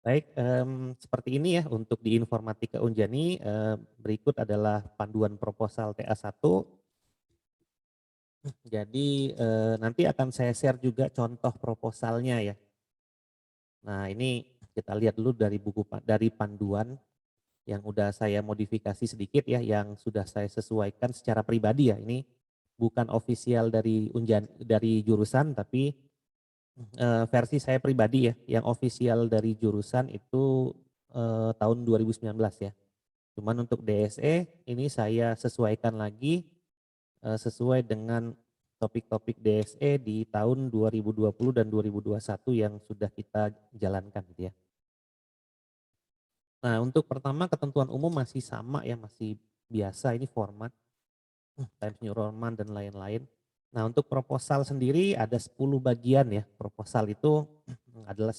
Baik, seperti ini ya untuk di Informatika Unjani, berikut adalah panduan proposal TA1. Jadi, nanti akan saya share juga contoh proposalnya ya. Nah ini kita lihat dulu dari dari panduan yang udah saya modifikasi sedikit ya, yang sudah saya sesuaikan secara pribadi ya. Ini bukan official dari dari jurusan, tapi versi saya pribadi ya, yang official dari jurusan itu tahun 2019 ya. Cuman untuk DSE ini saya sesuaikan lagi sesuai dengan topik-topik DSE di tahun 2020 dan 2021 yang sudah kita jalankan gitu ya. Nah untuk pertama ketentuan umum masih sama ya, masih biasa ini format, Times New Roman dan lain-lain. Nah untuk proposal sendiri ada 10 bagian ya, proposal itu adalah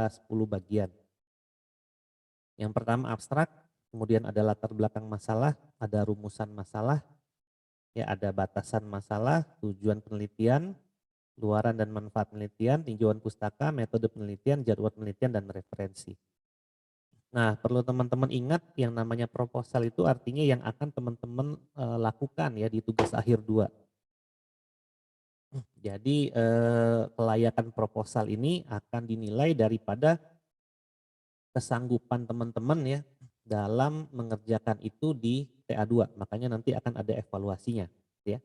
10 bagian. Yang pertama abstrak, kemudian ada latar belakang masalah, ada rumusan masalah, ya ada batasan masalah, tujuan penelitian, luaran dan manfaat penelitian, tinjauan pustaka, metode penelitian, jadwal penelitian, dan referensi. Nah, perlu teman-teman ingat yang namanya proposal itu artinya yang akan teman-teman lakukan ya di tugas akhir 2. Jadi kelayakan proposal ini akan dinilai daripada kesanggupan teman-teman ya dalam mengerjakan itu di TA2. Makanya nanti akan ada evaluasinya ya.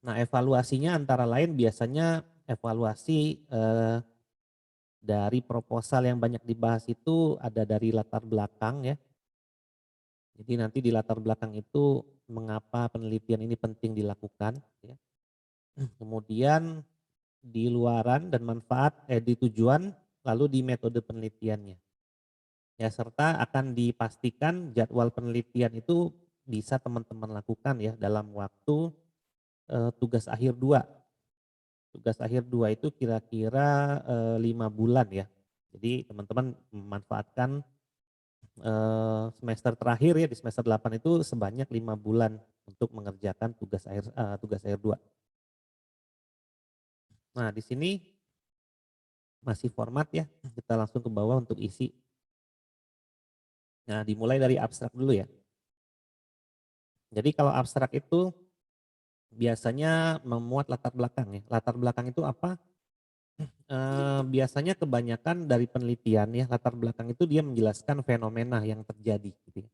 Nah, evaluasinya antara lain biasanya evaluasi dari proposal yang banyak dibahas itu ada dari latar belakang ya. Jadi nanti di latar belakang itu mengapa penelitian ini penting dilakukan ya. Kemudian di luaran dan manfaat di tujuan lalu di metode penelitiannya. Ya serta akan dipastikan jadwal penelitian itu bisa teman-teman lakukan ya dalam waktu tugas akhir 2. Tugas akhir 2 itu kira-kira 5 bulan ya. Jadi teman-teman memanfaatkan semester terakhir ya di semester 8 itu sebanyak 5 bulan untuk mengerjakan tugas akhir 2. Nah, di sini masih format ya. Kita langsung ke bawah untuk isi. Nah, dimulai dari abstrak dulu ya. Jadi kalau abstrak itu biasanya memuat latar belakang ya. Latar belakang itu apa? Biasanya kebanyakan dari penelitian ya, latar belakang itu dia menjelaskan fenomena yang terjadi gitu ya.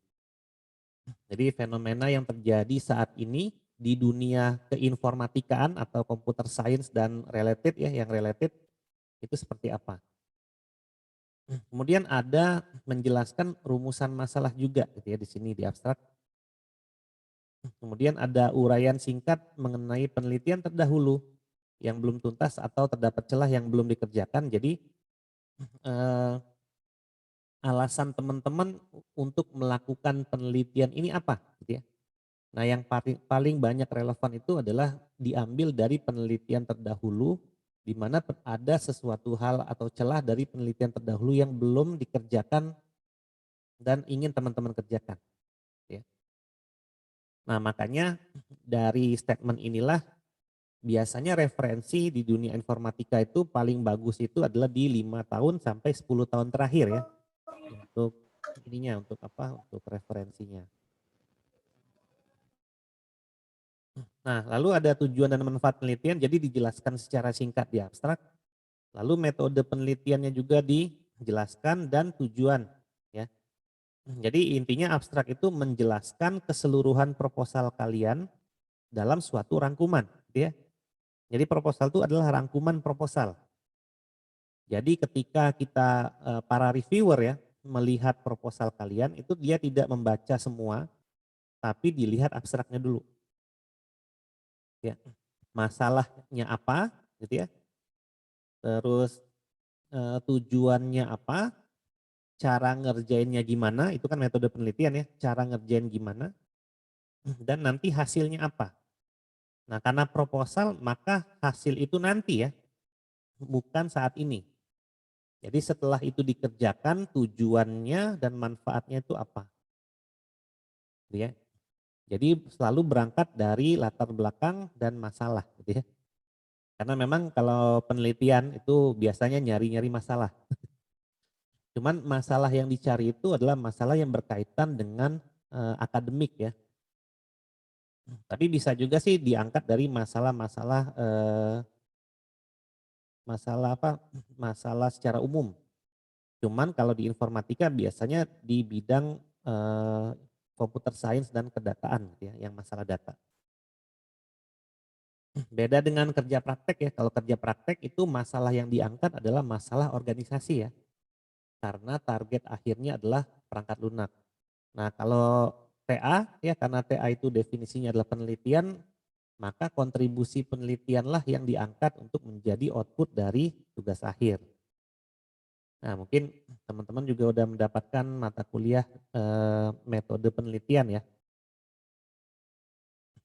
Jadi fenomena yang terjadi saat ini di dunia keinformatikaan atau computer science dan related ya, yang related itu seperti apa. Kemudian ada menjelaskan rumusan masalah juga gitu ya di sini di abstrak. Kemudian ada uraian singkat mengenai penelitian terdahulu yang belum tuntas atau terdapat celah yang belum dikerjakan. Jadi eh, alasan teman-teman untuk melakukan penelitian ini apa gitu ya. Nah yang paling banyak relevan itu adalah diambil dari penelitian terdahulu di mana ada sesuatu hal atau celah dari penelitian terdahulu yang belum dikerjakan dan ingin teman-teman kerjakan. Ya. Nah makanya dari statement inilah biasanya referensi di dunia informatika itu paling bagus itu adalah di 5 tahun sampai 10 tahun terakhir ya. Untuk ininya, untuk apa, untuk referensinya. Nah lalu ada tujuan dan manfaat penelitian jadi dijelaskan secara singkat di abstrak. Lalu metode penelitiannya juga dijelaskan dan tujuan ya. Jadi intinya abstrak itu menjelaskan keseluruhan proposal kalian dalam suatu rangkuman, gitu ya. Jadi proposal itu adalah rangkuman proposal. Jadi ketika kita para reviewer ya melihat proposal kalian itu dia tidak membaca semua, tapi dilihat abstraknya dulu. Ya, masalahnya apa, gitu ya. Terus tujuannya apa, cara ngerjainnya gimana, itu kan metode penelitian ya, cara ngerjain gimana, dan nanti hasilnya apa. Nah karena proposal maka hasil itu nanti ya, bukan saat ini. Jadi setelah itu dikerjakan tujuannya dan manfaatnya itu apa. Gitu ya. Jadi selalu berangkat dari latar belakang dan masalah gitu ya. Karena memang kalau penelitian itu biasanya nyari-nyari masalah. Cuman masalah yang dicari itu adalah masalah yang berkaitan dengan akademik ya. Tapi bisa juga sih diangkat dari masalah-masalah masalah apa? Masalah secara umum. Cuman kalau di informatika biasanya di bidang computer science dan kedataan gitu ya, yang masalah data. Beda dengan kerja praktek ya. Kalau kerja praktek itu masalah yang diangkat adalah masalah organisasi ya. Karena target akhirnya adalah perangkat lunak. Nah, kalau TA ya, karena TA itu definisinya adalah penelitian, maka kontribusi penelitianlah yang diangkat untuk menjadi output dari tugas akhir. Nah, mungkin teman-teman juga udah mendapatkan mata kuliah metode penelitian ya.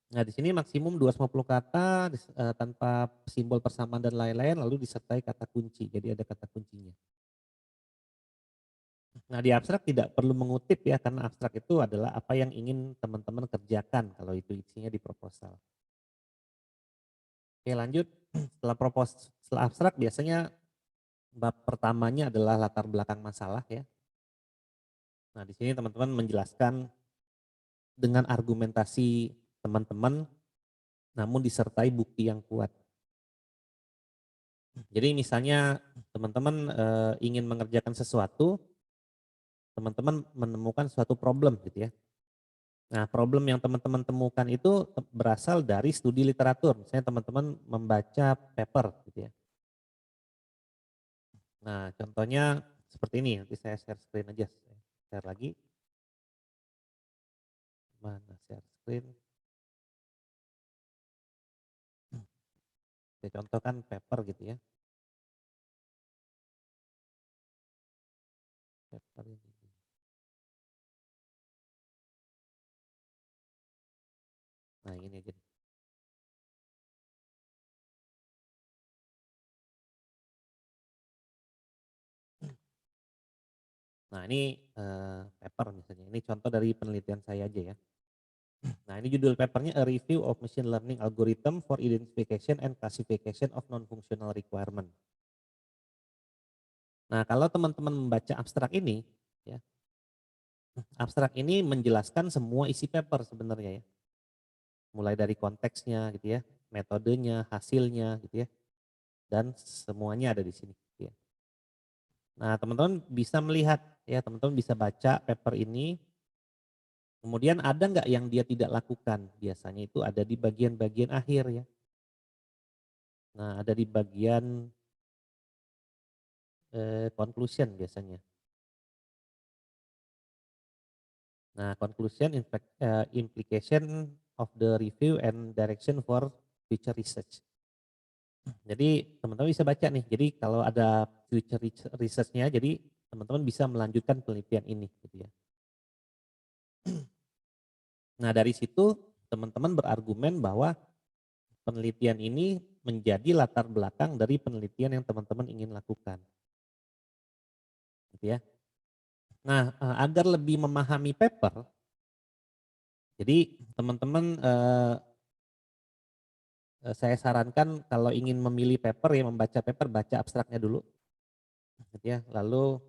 Nah, di sini maksimum 250 kata tanpa simbol persamaan dan lain-lain, lalu disertai kata kunci. Jadi ada kata kuncinya. Nah, di abstrak tidak perlu mengutip ya, karena abstrak itu adalah apa yang ingin teman-teman kerjakan kalau itu isinya di proposal. Oke, lanjut. Setelah abstrak biasanya bab pertamanya adalah latar belakang masalah ya. Nah, di sini teman-teman menjelaskan dengan argumentasi teman-teman, namun disertai bukti yang kuat. Jadi misalnya teman-teman ingin mengerjakan sesuatu, teman-teman menemukan suatu problem gitu ya. Nah, problem yang teman-teman temukan itu berasal dari studi literatur. Misalnya teman-teman membaca paper gitu ya. Nah, contohnya seperti ini. Nanti saya share screen aja. Share lagi. Mana share screen? Saya contohkan paper gitu ya. Paper ini. Nah, ini aja. Nah, ini paper misalnya. Ini contoh dari penelitian saya aja ya. Nah, ini judul papernya A Review of Machine Learning Algorithm for Identification and Classification of Non-Functional Requirement. Nah, kalau teman-teman membaca abstrak ini, ya, abstrak ini menjelaskan semua isi paper sebenarnya ya. Mulai dari konteksnya gitu ya, metodenya, hasilnya gitu ya, dan semuanya ada di sini. Gitu ya. Nah, teman-teman bisa melihat ya, teman-teman bisa baca paper ini. Kemudian ada nggak yang dia tidak lakukan? Biasanya itu ada di bagian-bagian akhir ya. Nah, ada di bagian conclusion biasanya. Nah, conclusion, implication of the review and direction for future research. Jadi teman-teman bisa baca nih. Jadi kalau ada future research-nya, jadi teman-teman bisa melanjutkan penelitian ini, gitu ya. Nah, dari situ teman-teman berargumen bahwa penelitian ini menjadi latar belakang dari penelitian yang teman-teman ingin lakukan, gitu ya. Nah, agar lebih memahami paper, jadi teman-teman saya sarankan kalau ingin memilih paper ya, membaca paper, baca abstraknya dulu, gitu ya. Lalu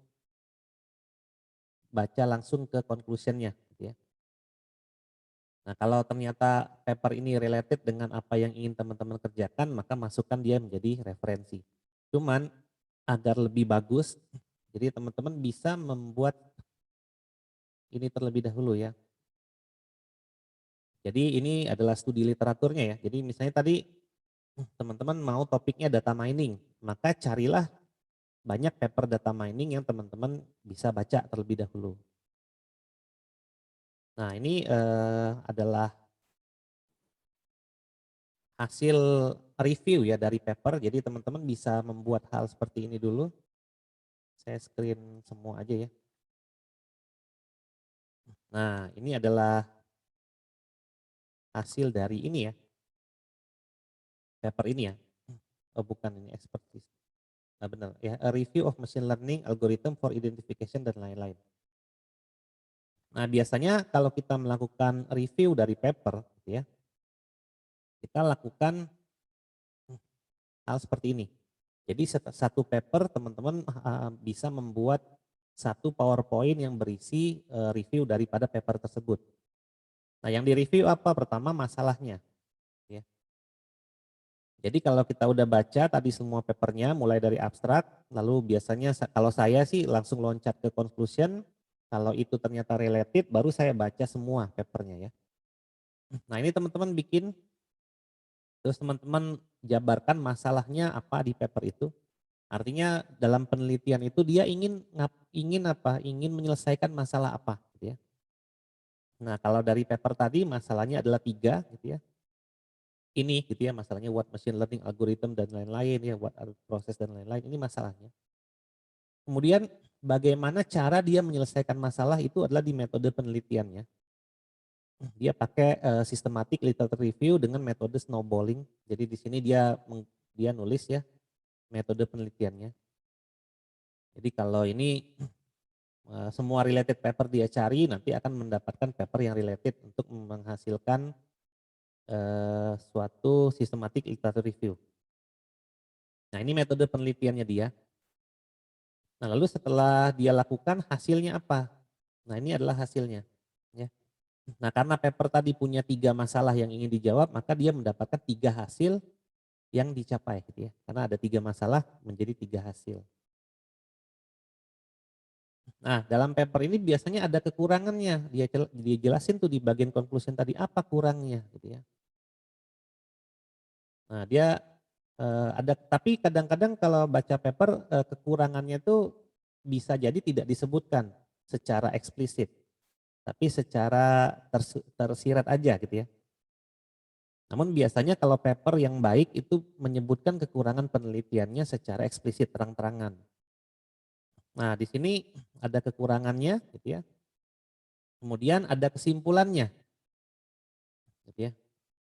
baca langsung ke conclusion-nya, gitu ya. Nah, kalau ternyata paper ini related dengan apa yang ingin teman-teman kerjakan, maka masukkan dia menjadi referensi. Cuman agar lebih bagus, jadi teman-teman bisa membuat ini terlebih dahulu ya. Jadi ini adalah studi literaturnya ya. Jadi misalnya tadi teman-teman mau topiknya data mining, maka carilah banyak paper data mining yang teman-teman bisa baca terlebih dahulu. Nah, ini adalah hasil review ya dari paper. Jadi teman-teman bisa membuat hal seperti ini dulu. Saya screen semua aja ya. Nah, ini adalah hasil dari ini ya. Paper ini ya. Oh, bukan, ini expertise. Nah, benar ya. A review of machine learning algorithm for identification dan lain-lain. Nah, biasanya kalau kita melakukan review dari paper gitu ya, kita lakukan hal seperti ini. Jadi satu paper teman-teman bisa membuat satu PowerPoint yang berisi review daripada paper tersebut. Nah, yang direview apa? Pertama masalahnya, ya. Jadi kalau kita udah baca tadi semua papernya mulai dari abstrak, lalu biasanya kalau saya sih langsung loncat ke conclusion, kalau itu ternyata related baru saya baca semua papernya ya. Nah ini teman-teman bikin, terus teman-teman jabarkan masalahnya apa di paper itu. Artinya dalam penelitian itu dia ingin apa? Ingin menyelesaikan masalah apa gitu ya. Nah kalau dari paper tadi masalahnya adalah 3 gitu ya. Ini gitu ya masalahnya what machine learning algorithm dan lain-lain ya, what are proses dan lain-lain, ini masalahnya. Kemudian bagaimana cara dia menyelesaikan masalah itu adalah di metode penelitiannya. Dia pakai systematic literature review dengan metode snowballing. Jadi di sini dia nulis ya metode penelitiannya. Jadi kalau ini semua related paper dia cari nanti akan mendapatkan paper yang related untuk menghasilkan suatu systematic literature review. Nah ini metode penelitiannya dia. Nah lalu setelah dia lakukan hasilnya apa? Nah ini adalah hasilnya. Ya. Nah karena paper tadi punya 3 masalah yang ingin dijawab, maka dia mendapatkan 3 hasil yang dicapai. Gitu ya. Karena ada 3 masalah menjadi 3 hasil. Nah dalam paper ini biasanya ada kekurangannya. Dia jelasin tuh di bagian conclusion tadi apa kurangnya. Gitu ya. Nah dia ada, tapi kadang-kadang kalau baca paper kekurangannya tuh bisa jadi tidak disebutkan secara eksplisit, tapi secara tersirat aja gitu ya. Namun biasanya kalau paper yang baik itu menyebutkan kekurangan penelitiannya secara eksplisit terang-terangan. Nah di sini ada kekurangannya gitu ya. Kemudian ada kesimpulannya gitu ya.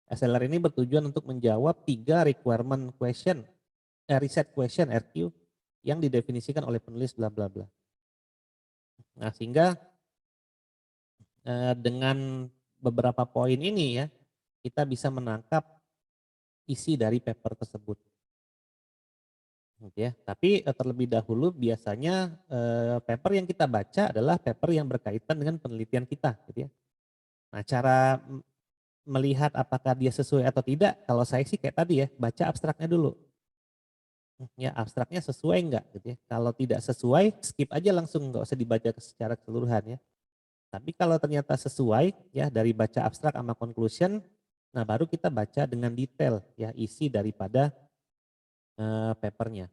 SLR ini bertujuan untuk menjawab 3 requirement question, reset question RQ yang didefinisikan oleh penulis bla bla bla. Nah sehingga dengan beberapa poin ini ya kita bisa menangkap isi dari paper tersebut. Gitu ya. Tapi terlebih dahulu biasanya paper yang kita baca adalah paper yang berkaitan dengan penelitian kita. Gitu ya. Nah cara melihat apakah dia sesuai atau tidak, kalau saya sih kayak tadi ya baca abstraknya dulu. Ya abstraknya sesuai enggak gitu ya. Kalau tidak sesuai skip aja langsung, nggak usah dibaca secara keseluruhan ya. Tapi kalau ternyata sesuai ya dari baca abstrak sama conclusion, nah baru kita baca dengan detail ya isi daripada papernya.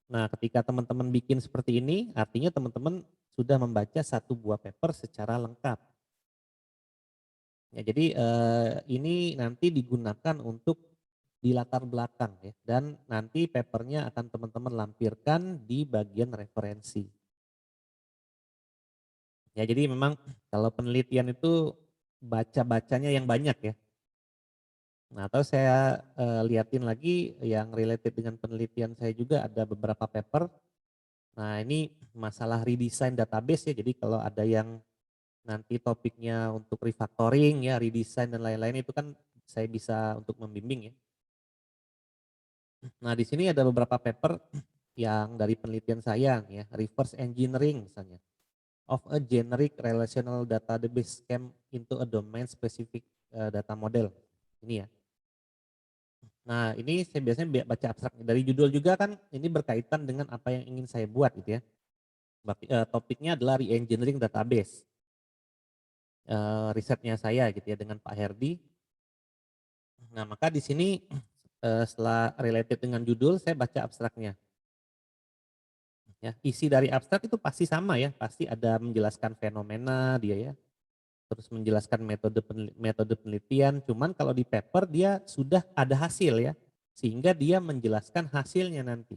Nah ketika teman-teman bikin seperti ini, artinya teman-teman sudah membaca satu buah paper secara lengkap. Ya, jadi ini nanti digunakan untuk di latar belakang ya, dan nanti papernya akan teman-teman lampirkan di bagian referensi. Ya jadi memang kalau penelitian itu baca-bacanya yang banyak ya. Nah atau saya liatin lagi yang related dengan penelitian saya juga ada beberapa paper. Nah ini masalah redesign database ya, jadi kalau ada yang nanti topiknya untuk refactoring ya, redesign dan lain-lain itu kan saya bisa untuk membimbing ya. Nah di sini ada beberapa paper yang dari penelitian saya ya, reverse engineering misalnya of a generic relational database scheme into a domain specific data model. Ini ya. Nah ini saya biasanya baca abstrak dari judul juga kan ini berkaitan dengan apa yang ingin saya buat gitu ya. Topiknya adalah re-engineering database. Risetnya saya gitu ya dengan Pak Herdi. Nah maka di sini setelah related dengan judul saya baca abstraknya. Ya, isi dari abstrak itu pasti sama ya, pasti ada menjelaskan fenomena dia ya, terus menjelaskan metode penelitian, cuman kalau di paper dia sudah ada hasil ya, sehingga dia menjelaskan hasilnya nanti.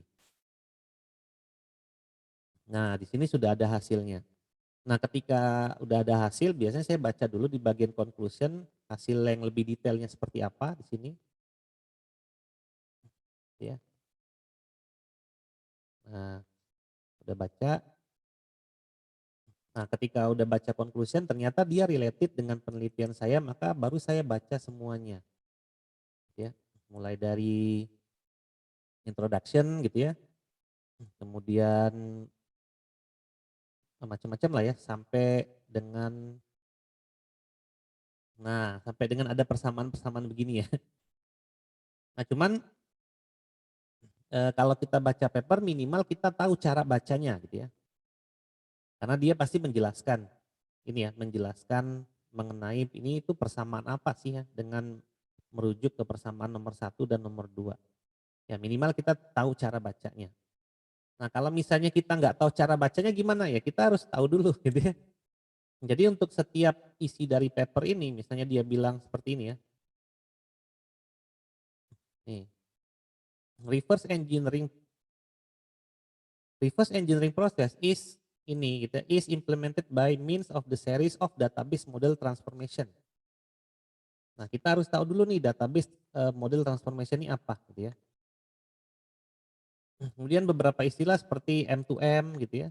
Nah di sini sudah ada hasilnya. Nah ketika udah ada hasil, biasanya saya baca dulu di bagian conclusion, hasil yang lebih detailnya seperti apa di sini. Ya. Nah udah baca, nah ketika udah baca conclusion ternyata dia related dengan penelitian saya, maka baru saya baca semuanya. Ya, mulai dari introduction gitu ya, kemudian macam-macam lah ya, sampai dengan ada persamaan-persamaan begini ya. Nah cuman kalau kita baca paper minimal kita tahu cara bacanya gitu ya. Karena dia pasti menjelaskan ini ya, menjelaskan mengenai ini itu persamaan apa sih ya dengan merujuk ke persamaan nomor satu dan nomor dua. Ya minimal kita tahu cara bacanya. Nah kalau misalnya kita nggak tahu cara bacanya gimana ya, kita harus tahu dulu gitu ya. Jadi untuk setiap isi dari paper ini, misalnya dia bilang seperti ini ya, nih, reverse engineering reverse engineering process is implemented by means of the series of database model transformation. Nah kita harus tahu dulu nih database model transformation ini apa gitu ya. Kemudian beberapa istilah seperti M2M gitu ya,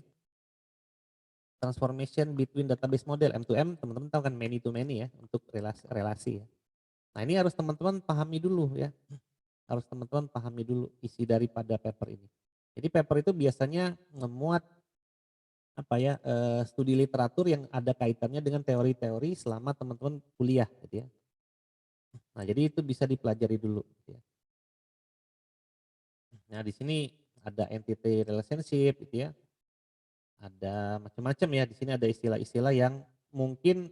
transformation between database model. M2M teman-teman tahu kan many to many ya, untuk relasi ya. Nah ini harus teman-teman pahami dulu ya, harus teman-teman pahami dulu isi daripada paper ini. Jadi paper itu biasanya memuat apa ya, studi literatur yang ada kaitannya dengan teori-teori selama teman-teman kuliah gitu ya. Nah jadi itu bisa dipelajari dulu gitu ya. Nah di sini ada entity relationship gitu ya, ada macam-macam ya, di sini ada istilah-istilah yang mungkin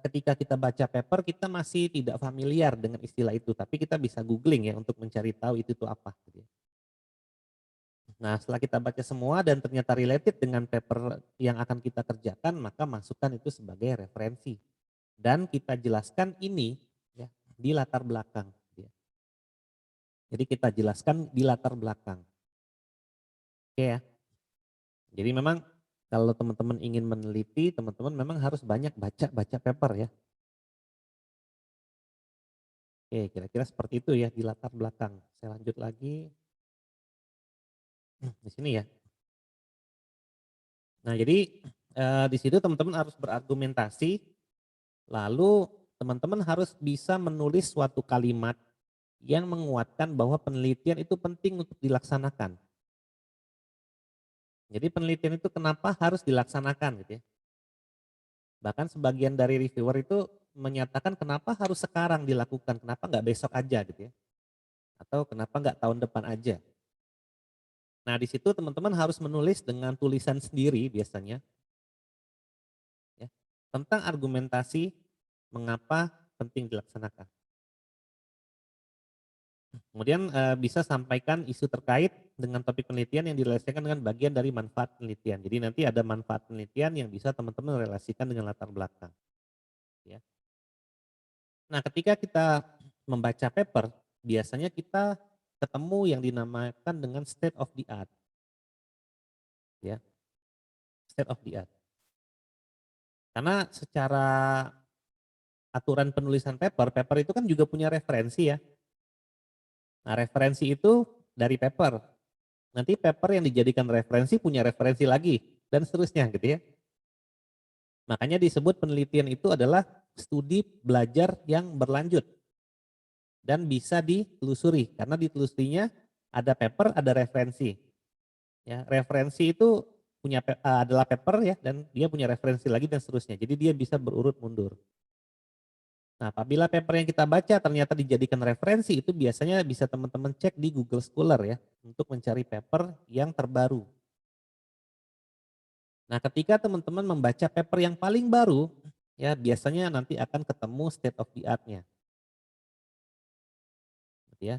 ketika kita baca paper kita masih tidak familiar dengan istilah itu, tapi kita bisa googling ya untuk mencari tahu itu tuh apa gitu ya. Nah setelah kita baca semua dan ternyata related dengan paper yang akan kita kerjakan, maka masukkan itu sebagai referensi. Dan kita jelaskan ini ya di latar belakang. Gitu ya. Jadi kita jelaskan di latar belakang. Oke ya. Jadi memang kalau teman-teman ingin meneliti, teman-teman memang harus banyak baca paper ya. Oke, kira-kira seperti itu ya di latar belakang. Saya lanjut lagi di sini ya. Nah, jadi di situ teman-teman harus berargumentasi, lalu teman-teman harus bisa menulis suatu kalimat yang menguatkan bahwa penelitian itu penting untuk dilaksanakan. Jadi penelitian itu kenapa harus dilaksanakan gitu ya. Bahkan sebagian dari reviewer itu menyatakan kenapa harus sekarang dilakukan, kenapa nggak besok aja gitu ya. Atau kenapa nggak tahun depan aja. Nah di situ teman-teman harus menulis dengan tulisan sendiri biasanya ya, tentang argumentasi mengapa penting dilaksanakan. Kemudian bisa sampaikan isu terkait dengan topik penelitian yang direlasikan dengan bagian dari manfaat penelitian. Jadi nanti ada manfaat penelitian yang bisa teman-teman relasikan dengan latar belakang. Ya. Nah ketika kita membaca paper, biasanya kita ketemu yang dinamakan dengan state of the art. Ya, state of the art. Karena secara aturan penulisan paper, paper itu kan juga punya referensi ya. Nah referensi itu dari paper. Nanti paper yang dijadikan referensi punya referensi lagi dan seterusnya gitu ya. Makanya disebut penelitian itu adalah studi belajar yang berlanjut dan bisa ditelusuri karena ditelusurinya ada paper, ada referensi. Ya, referensi itu adalah paper ya dan dia punya referensi lagi dan seterusnya. Jadi dia bisa berurut mundur. Nah, apabila paper yang kita baca ternyata dijadikan referensi itu biasanya bisa teman-teman cek di Google Scholar ya untuk mencari paper yang terbaru. Nah, ketika teman-teman membaca paper yang paling baru, ya biasanya nanti akan ketemu state of the art-nya. Gitu ya.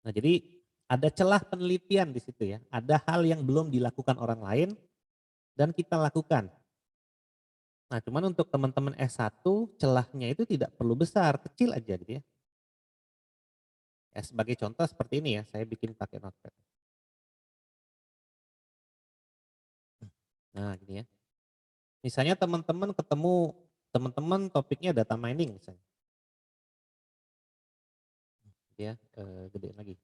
Nah, jadi ada celah penelitian di situ ya. Ada hal yang belum dilakukan orang lain dan kita lakukan. Nah, cuman untuk teman-teman S1 celahnya itu tidak perlu besar, kecil aja gitu ya. Ya, sebagai contoh seperti ini ya, saya bikin pakai notepad. Nah, gini ya. Misalnya teman-teman ketemu teman-teman topiknya data mining misalnya. Ya, gedein lagi.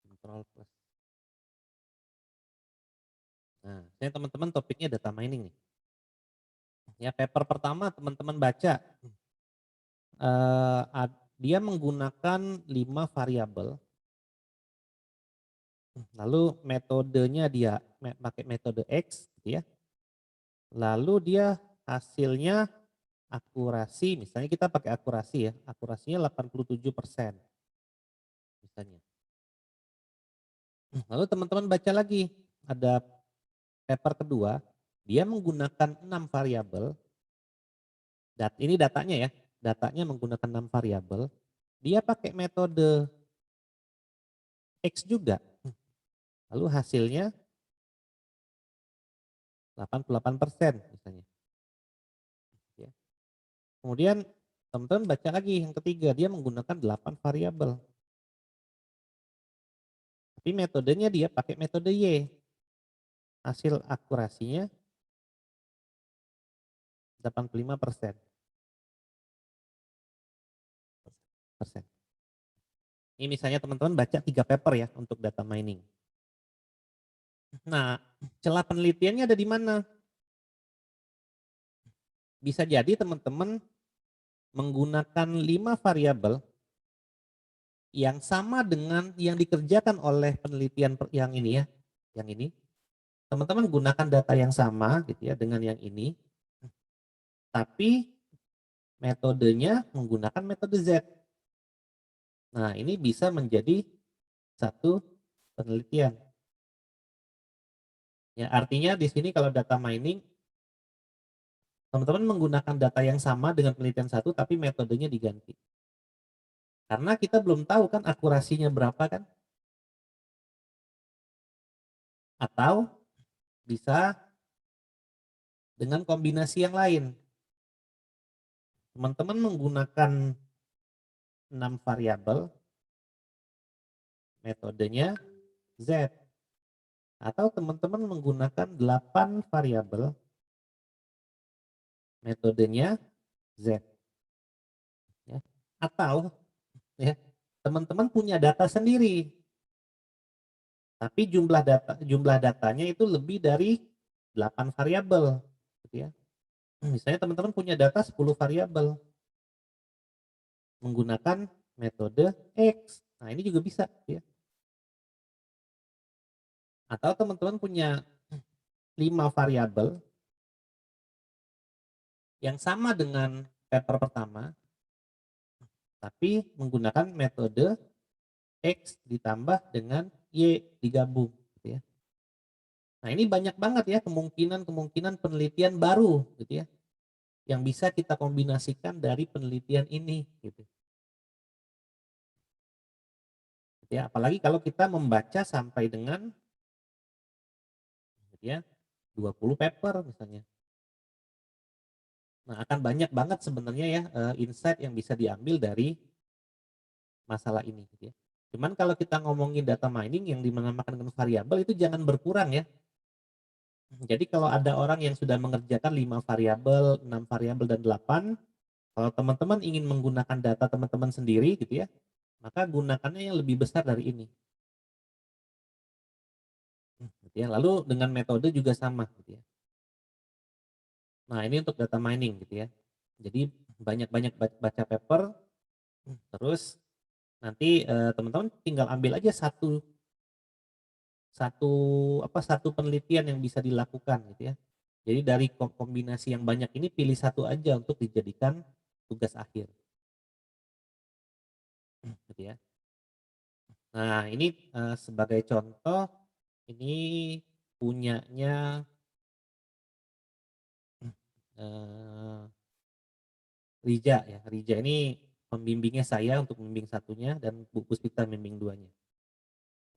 Control plus. Nah, saya teman-teman topiknya data mining nih. Ya, paper pertama teman-teman baca. Dia menggunakan 5 variabel Lalu metodenya dia pakai metode X gitu ya. Lalu dia hasilnya akurasi, misalnya kita pakai akurasi ya, akurasinya 87% misalnya. Lalu teman-teman baca lagi, ada paper kedua, dia menggunakan 6 variabel, ini datanya ya, datanya menggunakan 6 variabel, dia pakai metode X juga. Lalu hasilnya 88% misalnya. Ya. Kemudian teman-teman baca lagi yang ketiga, dia menggunakan 8 variabel. Tapi metodenya dia pakai metode Y. Hasil akurasinya 85%. Ini misalnya teman-teman baca 3 paper ya untuk data mining. Nah, celah penelitiannya ada di mana? Bisa jadi teman-teman menggunakan 5 variabel yang sama dengan yang dikerjakan oleh penelitian yang ini ya, yang ini. Teman-teman gunakan data yang sama gitu ya dengan yang ini, tapi metodenya menggunakan metode Z. Nah, ini bisa menjadi satu penelitian. Ya, artinya di sini kalau data mining teman-teman menggunakan data yang sama dengan penelitian satu tapi metodenya diganti. Karena kita belum tahu kan akurasinya berapa kan? Atau bisa dengan kombinasi yang lain. Teman-teman menggunakan 6 variabel, metodenya Z. Atau teman-teman menggunakan 8 variabel, metodenya Z. Ya. Atau ya, teman-teman punya data sendiri, tapi jumlah datanya itu lebih dari 8 variabel. Gitu ya. Misalnya teman-teman punya data 10 variabel, menggunakan metode X. Nah, ini juga bisa ya. Atau teman-teman punya 5 variabel yang sama dengan paper pertama, tapi menggunakan metode X ditambah dengan Y digabung. Gitu ya. Nah, ini banyak banget ya kemungkinan penelitian baru gitu ya, yang bisa kita kombinasikan dari penelitian ini. Gitu. Ya, apalagi kalau kita membaca sampai dengan gitu ya, 20 paper misalnya. Nah, akan banyak banget sebenarnya ya insight yang bisa diambil dari masalah ini gitu ya. Cuman kalau kita ngomongin data mining yang dinamakan dengan variabel itu jangan berkurang ya. Jadi kalau ada orang yang sudah mengerjakan 5 variabel, 6 variabel dan 8, kalau teman-teman ingin menggunakan data teman-teman sendiri gitu ya, maka gunakannya yang lebih besar dari ini. Gitu ya. Lalu dengan metode juga sama gitu ya. Nah, ini untuk data mining gitu ya. Jadi banyak-banyak baca paper, terus nanti teman-teman tinggal ambil aja satu satu satu penelitian yang bisa dilakukan gitu ya. Jadi dari kombinasi yang banyak ini pilih satu aja untuk dijadikan tugas akhir. Gitu ya. Nah, ini sebagai contoh ini punyanya eh, Rija ya. Rija ini pembimbingnya saya untuk membimbing satunya dan Bu Puspita membimbing duanya.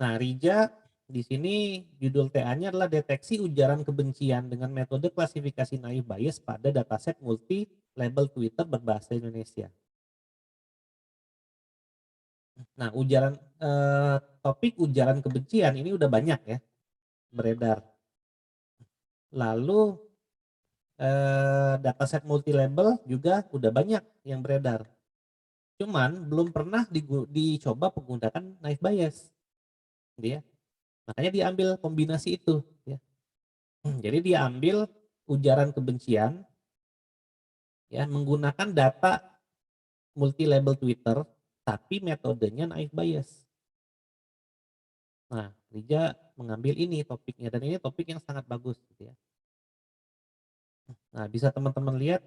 Nah, Rija di sini judul TA-nya adalah deteksi ujaran kebencian dengan metode klasifikasi naive bias pada dataset multi label Twitter berbahasa Indonesia. Nah, topik ujaran kebencian ini udah banyak ya beredar. Lalu dataset multi label juga udah banyak yang beredar. Cuman belum pernah dicoba menggunakan naive bias. Gitu ya. Makanya diambil kombinasi itu ya. Jadi diambil ujaran kebencian ya menggunakan data multi label Twitter tapi metodenya naive bias. Nah, Rija mengambil ini topiknya dan ini topik yang sangat bagus gitu ya. Nah, bisa teman-teman lihat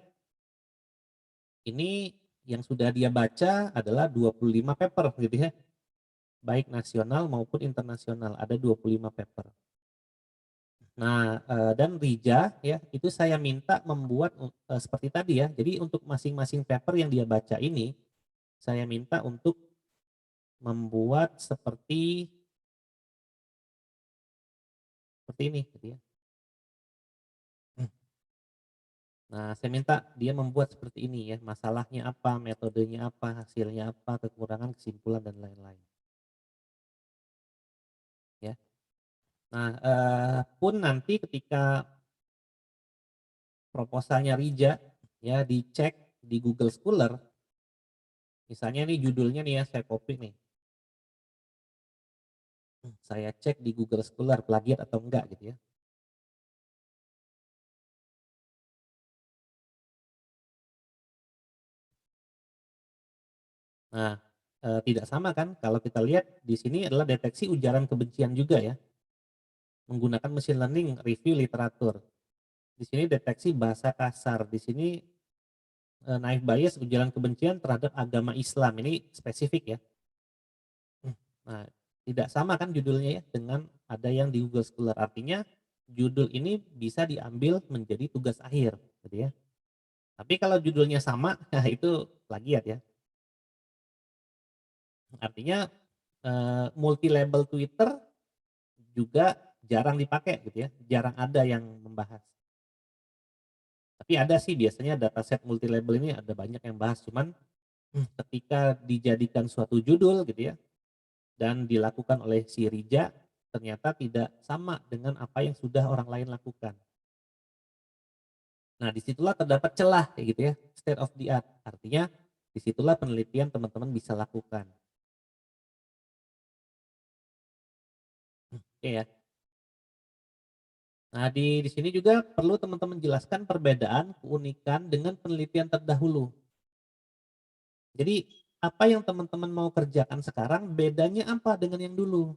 ini yang sudah dia baca adalah 25 paper gitu ya. Baik nasional maupun internasional ada 25 paper. Nah, dan Rija ya itu saya minta membuat seperti tadi ya. Jadi untuk masing-masing paper yang dia baca ini saya minta untuk membuat seperti ini gitu ya. Nah, saya minta dia membuat seperti ini ya, masalahnya apa, metodenya apa, hasilnya apa, kekurangan, kesimpulan dan lain-lain. Ya. Nah, pun nanti ketika proposalnya Rija ya dicek di Google Scholar, misalnya nih judulnya nih ya saya copy nih. Saya cek di Google Scholar plagiat atau enggak gitu ya. Nah, tidak sama kan kalau kita lihat di sini adalah deteksi ujaran kebencian juga ya. Menggunakan machine learning review literatur. Di sini deteksi bahasa kasar. Di sini naif bias ujaran kebencian terhadap agama Islam. Ini spesifik ya. Nah, tidak sama kan judulnya ya dengan ada yang di Google Scholar. Artinya judul ini bisa diambil menjadi tugas akhir gitu ya. Tapi kalau judulnya sama, nah itu plagiat ya. Artinya multi label Twitter juga jarang dipakai gitu ya. Jarang ada yang membahas. Tapi ada sih biasanya dataset multi label ini ada banyak yang bahas. Cuman ketika dijadikan suatu judul gitu ya dan dilakukan oleh si Rija ternyata tidak sama dengan apa yang sudah orang lain lakukan. Nah, disitulah terdapat celah kayak gitu ya, state of the art. Artinya disitulah penelitian teman-teman bisa lakukan. Oke ya. Nah, di sini juga perlu teman-teman jelaskan perbedaan, keunikan dengan penelitian terdahulu. Jadi, apa yang teman-teman mau kerjakan sekarang bedanya apa dengan yang dulu?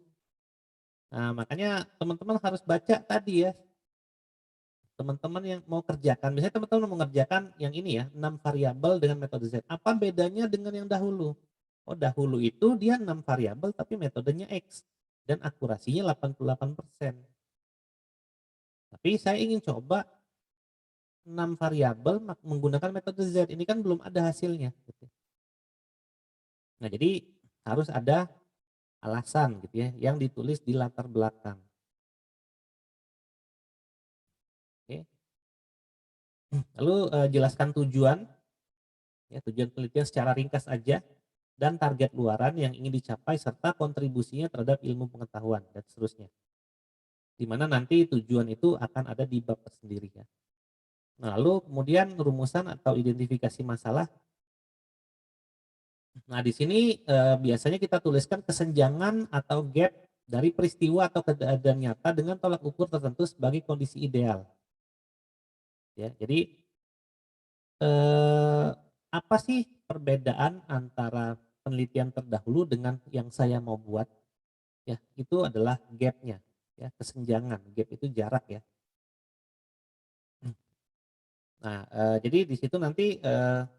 Nah, makanya teman-teman harus baca tadi ya, teman-teman yang mau kerjakan, misalnya teman-teman mau mengerjakan yang ini ya, 6 variabel dengan metode Z. Apa bedanya dengan yang dahulu? Oh, dahulu itu dia 6 variabel tapi metodenya X dan akurasinya 88%. Tapi saya ingin coba 6 variabel menggunakan metode Z. Ini kan belum ada hasilnya gitu. Nah, jadi harus ada alasan gitu ya yang ditulis di latar belakang. Oke. Lalu jelaskan tujuan ya, tujuan penelitian secara ringkas aja dan target luaran yang ingin dicapai serta kontribusinya terhadap ilmu pengetahuan dan seterusnya. Di mana nanti tujuan itu akan ada di bab tersendiri ya. Nah, lalu kemudian rumusan atau identifikasi masalah. Nah, di sini biasanya kita tuliskan kesenjangan atau gap dari peristiwa atau keadaan nyata dengan tolak ukur tertentu sebagai kondisi ideal. Ya, jadi apa sih perbedaan antara penelitian terdahulu dengan yang saya mau buat? Ya, itu adalah gapnya, ya kesenjangan. Gap itu jarak ya. Nah, jadi di situ nanti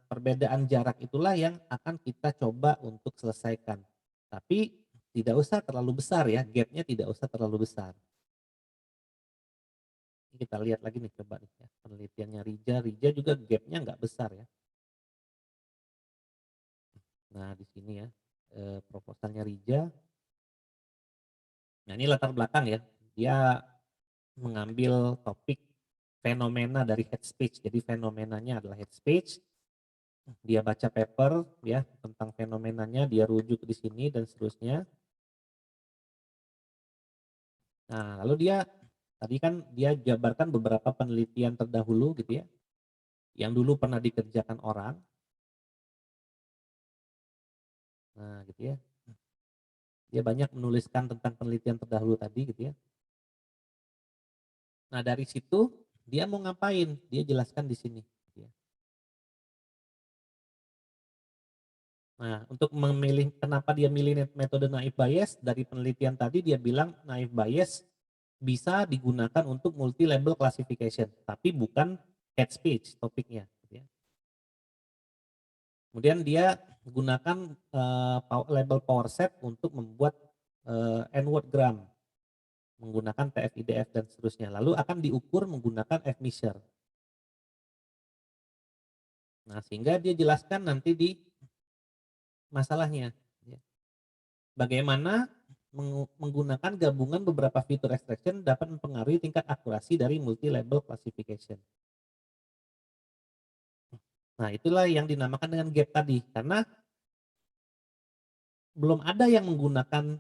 perbedaan jarak itulah yang akan kita coba untuk selesaikan. Tapi tidak usah terlalu besar ya, gapnya tidak usah terlalu besar. Ini kita lihat lagi nih coba nih ya, penelitiannya Rija. Rija juga gapnya nggak besar ya. Nah, di sini ya proposalnya Rija. Nah, ini latar belakang ya. Dia mengambil topik fenomena dari head speech. Jadi fenomenanya adalah head speech. Dia baca paper ya tentang fenomenanya, dia rujuk di sini dan seterusnya. Nah, lalu dia tadi kan dia jabarkan beberapa penelitian terdahulu gitu ya, yang dulu pernah dikerjakan orang. Nah, gitu ya. Dia banyak menuliskan tentang penelitian terdahulu tadi gitu ya. Nah, dari situ dia mau ngapain? Dia jelaskan di sini gitu ya. Nah, untuk memilih kenapa dia milih metode naive Bayes, dari penelitian tadi dia bilang naive Bayes bisa digunakan untuk multi label classification, tapi bukan head speech topiknya, gitu ya. Kemudian dia gunakan label power set untuk membuat N-word gram menggunakan TF-IDF dan seterusnya. Lalu akan diukur menggunakan F-measure. Nah, sehingga dia jelaskan nanti di masalahnya. Ya. Bagaimana menggunakan gabungan beberapa fitur extraction dapat mempengaruhi tingkat akurasi dari multi-label classification. Nah, itulah yang dinamakan dengan gap tadi. Karena belum ada yang menggunakan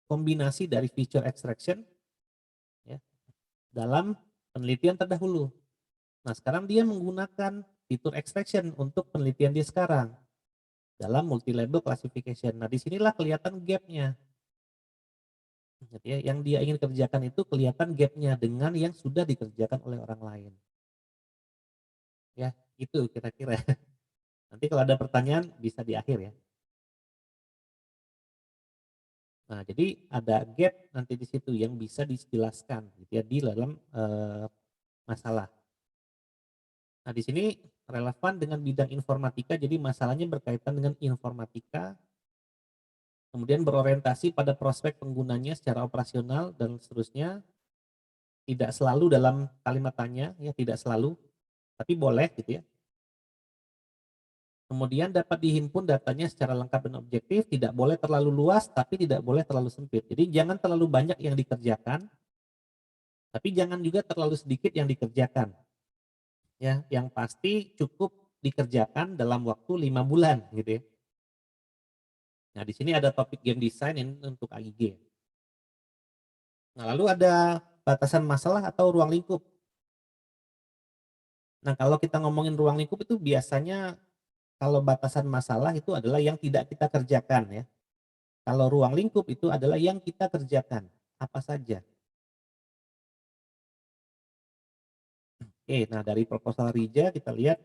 kombinasi dari feature extraction ya, dalam penelitian terdahulu. Nah, sekarang dia menggunakan fitur extraction untuk penelitian dia sekarang dalam multi-label classification. Nah, disinilah kelihatan gap-nya. Yang dia ingin kerjakan itu kelihatan gap-nya dengan yang sudah dikerjakan oleh orang lain. Ya, itu kira-kira. Nanti kalau ada pertanyaan bisa di akhir ya. Nah, jadi ada gap nanti di situ yang bisa dijelaskan gitu ya di dalam masalah. Nah, di sini relevan dengan bidang informatika, jadi masalahnya berkaitan dengan informatika, kemudian berorientasi pada prospek penggunanya secara operasional dan seterusnya, tidak selalu dalam kalimat tanya, ya tidak selalu, tapi boleh gitu ya. Kemudian dapat dihimpun datanya secara lengkap dan objektif, tidak boleh terlalu luas, tapi tidak boleh terlalu sempit. Jadi jangan terlalu banyak yang dikerjakan, tapi jangan juga terlalu sedikit yang dikerjakan. Ya, yang pasti cukup dikerjakan dalam waktu 5 bulan gitu ya. Nah, di sini ada topik game design untuk AIG. Nah, lalu ada batasan masalah atau ruang lingkup. Nah, kalau kita ngomongin ruang lingkup itu biasanya kalau batasan masalah itu adalah yang tidak kita kerjakan ya. Kalau ruang lingkup itu adalah yang kita kerjakan, apa saja. Oke, nah dari proposal Rija kita lihat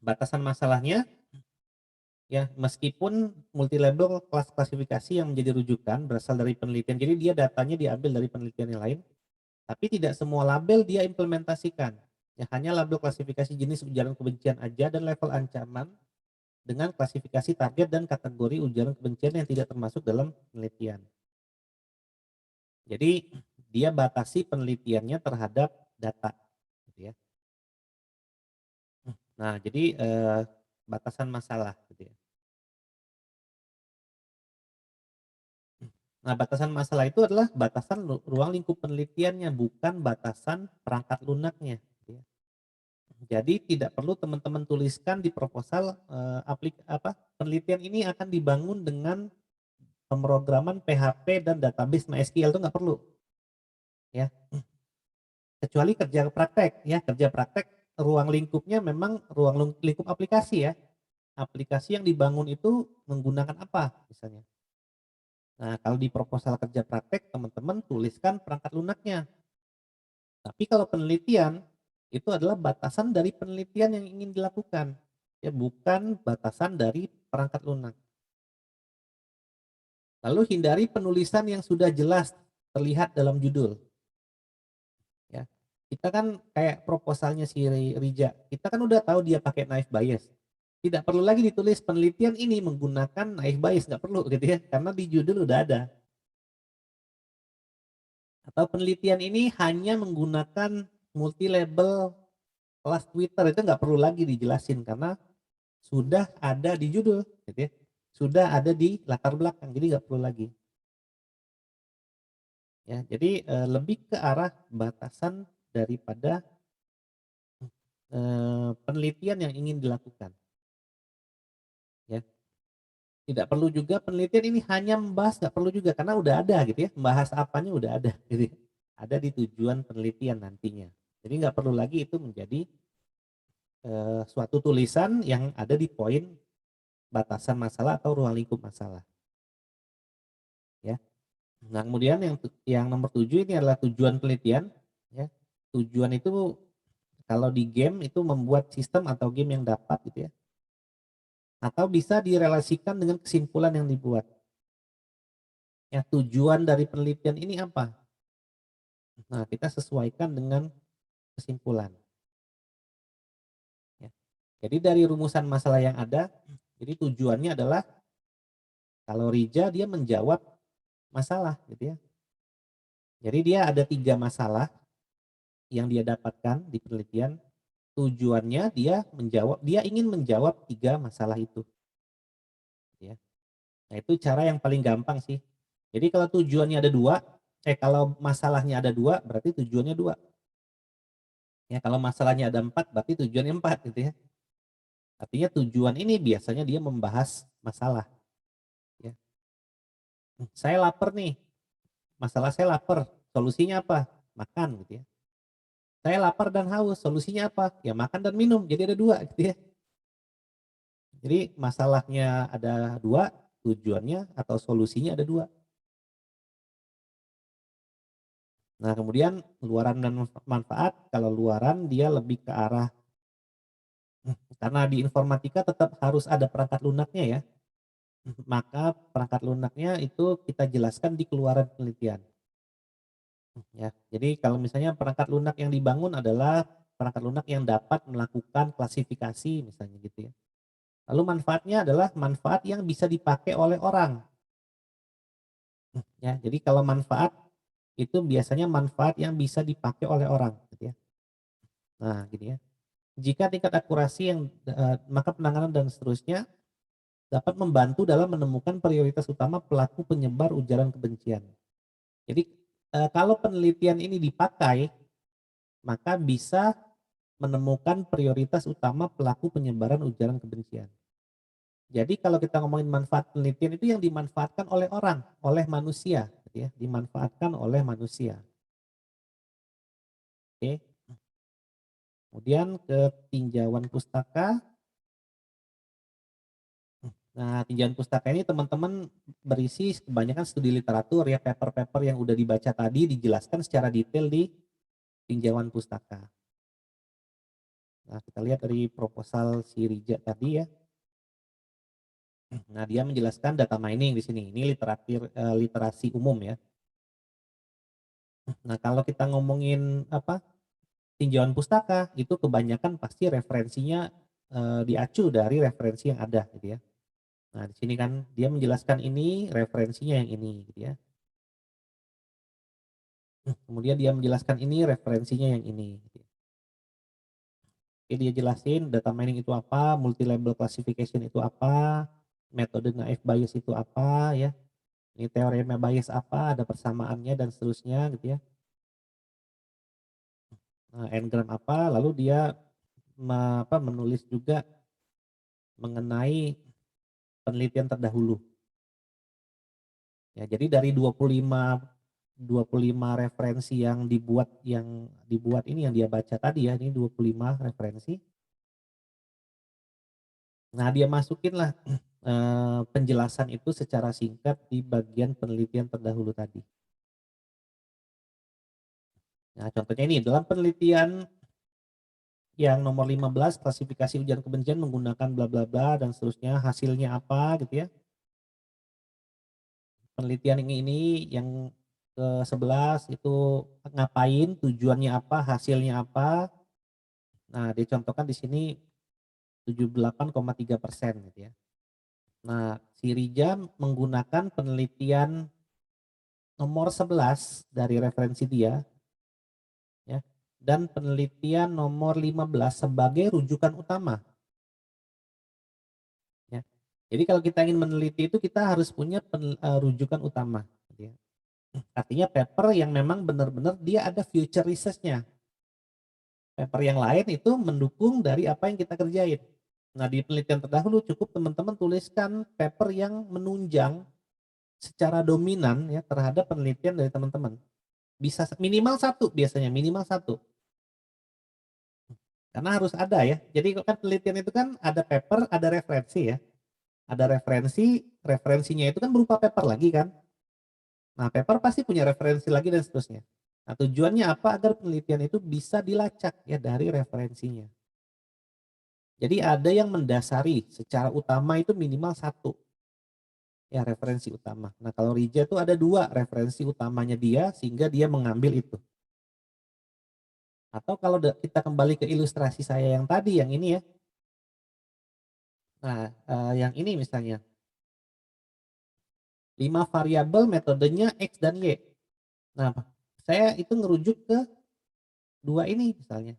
batasan masalahnya ya, meskipun multi label kelas klasifikasi yang menjadi rujukan berasal dari penelitian. Jadi dia datanya diambil dari penelitian yang lain, tapi tidak semua label dia implementasikan. Ya, hanya label klasifikasi jenis ujaran kebencian aja dan level ancaman dengan klasifikasi target dan kategori ujaran kebencian yang tidak termasuk dalam penelitian. Jadi dia batasi penelitiannya terhadap data, gitu ya. Nah, jadi batasan masalah, gitu ya. Nah, batasan masalah itu adalah batasan ruang lingkup penelitiannya, bukan batasan perangkat lunaknya. Gitu ya. Jadi tidak perlu teman-teman tuliskan di proposal penelitian ini akan dibangun dengan pemrograman PHP dan database MySQL, itu nggak perlu, ya. Kecuali kerja praktek, ya kerja praktek ruang lingkupnya memang ruang lingkup aplikasi ya. Aplikasi yang dibangun itu menggunakan apa misalnya. Nah, kalau di proposal kerja praktek teman-teman tuliskan perangkat lunaknya. Tapi kalau penelitian itu adalah batasan dari penelitian yang ingin dilakukan, ya bukan batasan dari perangkat lunak. Lalu hindari penulisan yang sudah jelas terlihat dalam judul. Ya, kita kan kayak proposalnya si Rija, kita kan udah tahu dia pakai naive Bayes. Tidak perlu lagi ditulis penelitian ini menggunakan naive Bayes, nggak perlu gitu ya, karena di judul udah ada. Atau penelitian ini hanya menggunakan multi label kelas Twitter, itu nggak perlu lagi dijelasin karena sudah ada di judul, gitu ya. Sudah ada di latar belakang, jadi nggak perlu lagi. Ya, jadi lebih ke arah batasan daripada penelitian yang ingin dilakukan. Ya, tidak perlu juga penelitian ini hanya membahas, nggak perlu juga karena udah ada gitu ya, membahas apanya udah ada, gitu ya. Ada di tujuan penelitian nantinya. Jadi nggak perlu lagi itu menjadi suatu tulisan yang ada di poin batasan masalah atau ruang lingkup masalah. Ya. Nah, kemudian yang nomor 7 ini adalah tujuan penelitian. Ya. Tujuan itu kalau di game itu membuat sistem atau game yang dapat gitu ya, atau bisa direlasikan dengan kesimpulan yang dibuat. Ya, tujuan dari penelitian ini apa? Nah, kita sesuaikan dengan kesimpulan. Ya. Jadi dari rumusan masalah yang ada, jadi tujuannya adalah kalau Rija dia menjawab masalah gitu ya. Jadi dia ada 3 masalah yang dia dapatkan di penelitian. Tujuannya dia ingin menjawab 3 masalah itu. Ya. Nah itu cara yang paling gampang sih. Jadi kalau tujuannya ada 2, kalau masalahnya ada 2 berarti tujuannya 2. Ya kalau masalahnya ada 4 berarti tujuannya 4 gitu ya. Artinya tujuan ini biasanya dia membahas masalah. Ya. Saya lapar nih, masalah saya lapar, solusinya apa? Makan gitu ya. Saya lapar dan haus, solusinya apa? Ya makan dan minum, jadi ada 2 gitu ya. Jadi masalahnya ada 2, tujuannya atau solusinya ada 2. Nah kemudian luaran dan manfaat, kalau luaran dia lebih ke arah, karena di informatika tetap harus ada perangkat lunaknya ya, maka perangkat lunaknya itu kita jelaskan di keluaran penelitian. Ya, jadi kalau misalnya perangkat lunak yang dibangun adalah perangkat lunak yang dapat melakukan klasifikasi misalnya gitu ya. Lalu manfaatnya adalah manfaat yang bisa dipakai oleh orang. Ya, jadi kalau manfaat itu biasanya manfaat yang bisa dipakai oleh orang gitu ya. Nah, gini ya. Jika tingkat akurasi yang maka penanganan dan seterusnya dapat membantu dalam menemukan prioritas utama pelaku penyebar ujaran kebencian. Jadi kalau penelitian ini dipakai maka bisa menemukan prioritas utama pelaku penyebaran ujaran kebencian. Jadi kalau kita ngomongin manfaat penelitian itu yang dimanfaatkan oleh orang, oleh manusia, gitu ya, dimanfaatkan oleh manusia. Oke. Kemudian ke tinjauan pustaka. Nah, tinjauan pustaka ini teman-teman berisi kebanyakan studi literatur ya, paper-paper yang udah dibaca tadi dijelaskan secara detail di tinjauan pustaka. Nah, kita lihat dari proposal si Rija tadi ya. Nah, dia menjelaskan data mining di sini. Ini literasi umum ya. Nah, kalau kita ngomongin apa? Tinjauan pustaka itu kebanyakan pasti referensinya diacu dari referensi yang ada gitu ya. Nah, di sini kan dia menjelaskan ini referensinya yang ini gitu ya. Kemudian dia menjelaskan ini referensinya yang ini gitu ya. Oke, dia jelasin data mining itu apa, multi label classification itu apa, metode naive Bayes itu apa ya. Ini teorema Bayes apa, ada persamaannya dan seterusnya gitu ya. Nah, n-gram apa, lalu dia menulis juga mengenai penelitian terdahulu. Ya, jadi dari 25 referensi yang dibuat ini yang dia baca tadi ya, ini 25 referensi. Nah, dia masukin lah penjelasan itu secara singkat di bagian penelitian terdahulu tadi. Nah, contohnya ini dalam penelitian yang nomor 15 klasifikasi ujaran kebencian menggunakan bla bla bla dan seterusnya, hasilnya apa gitu ya. Penelitian ini yang ke-11 itu ngapain, tujuannya apa, hasilnya apa. Nah, dicontohkan di sini 78,3% gitu ya. Nah, si Rija menggunakan penelitian nomor 11 dari referensi dia ya, dan penelitian nomor 15 sebagai rujukan utama. Ya. Jadi kalau kita ingin meneliti itu kita harus punya rujukan utama. Gitu ya. Artinya paper yang memang benar-benar dia ada future research-nya. Paper yang lain itu mendukung dari apa yang kita kerjain. Nah di penelitian terdahulu cukup teman-teman tuliskan paper yang menunjang secara dominan ya terhadap penelitian dari teman-teman. Bisa minimal satu biasanya, minimal satu. Karena harus ada ya. Jadi kan penelitian itu kan ada paper, ada referensi ya. Ada referensi, referensinya itu kan berupa paper lagi kan. Nah paper pasti punya referensi lagi dan seterusnya. Nah tujuannya apa? Agar penelitian itu bisa dilacak ya dari referensinya. Jadi ada yang mendasari secara utama itu minimal satu ya referensi utama. Nah kalau Rija tuh ada dua referensi utamanya dia sehingga dia mengambil itu. Atau kalau kita kembali ke ilustrasi saya yang tadi yang ini ya. Nah yang ini misalnya 5 variabel metodenya X dan Y. Nah saya itu ngerujuk ke dua ini misalnya.